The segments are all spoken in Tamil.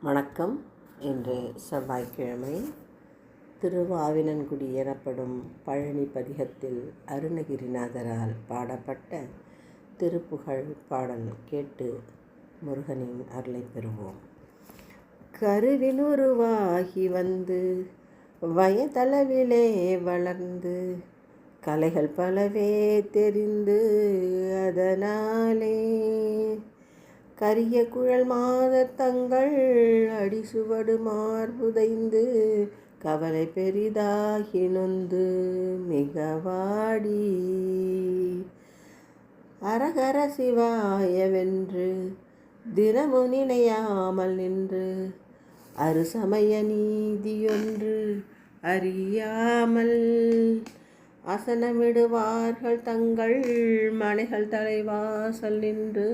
வணக்கம். இன்று செவ்வாய்க்கிழமை. திருவாவினன்குடி எனப்படும் பழனி பதிகத்தில் அருணகிரிநாதரால் பாடப்பட்ட திருப்புகழ் பாடல் கேட்டு முருகனின் அருளை பெறுவோம். கருவினுருவாகி வந்து வயதளவிலே வளர்ந்து கலைகள் பலவே தெரிந்து அதனாலே கரிய குழல் மாதர் தங்கள் அடிசுவடு மார்புதைந்து கவலை பெரிதாகி நொந்து மிகவாடி அரகர சிவாயவென்று தினமு நினையாமல் நின்று அருசமய நீதியொன்று அறியாமல் அசனமிடுவார்கள் தங்கள் மனைகள் தலைவாசல் நின்று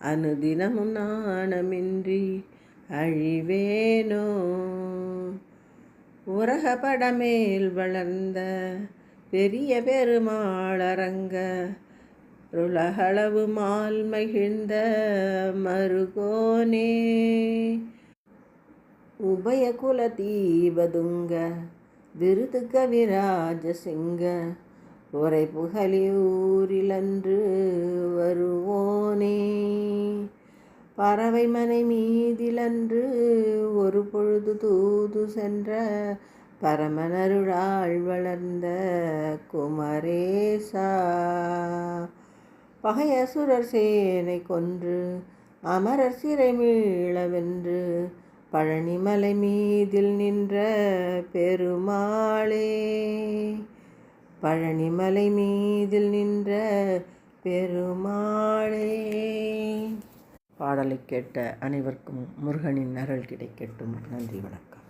அனுதினமும் நாணமின்றி அழிவேனோ. உரகப்படமேல் வளர்ந்த பெரிய பெருமாளரங்க உலகளவு மால் மகிழ்ந்த மருகோனே உபயகுல தீபதுங்க விருது கவிராஜ சிங்க உரை புகழி ஊரிலன்று வருவோனே பறவை மனை மீதிலன்று ஒரு பொழுது தூது சென்ற பரமனருளாள் வளர்ந்த குமரேசா பகையசுரர் சேனை கொன்று அமரர் சிறை மீளவென்று பழனிமலை மீதில் நின்ற பெருமாளே பழனிமலை மீதில் நின்ற பெருமாளே. பாடலை கேட்ட அனைவருக்கும் முருகனின் அருள் கிடைக்கட்டும். நன்றி, வணக்கம்.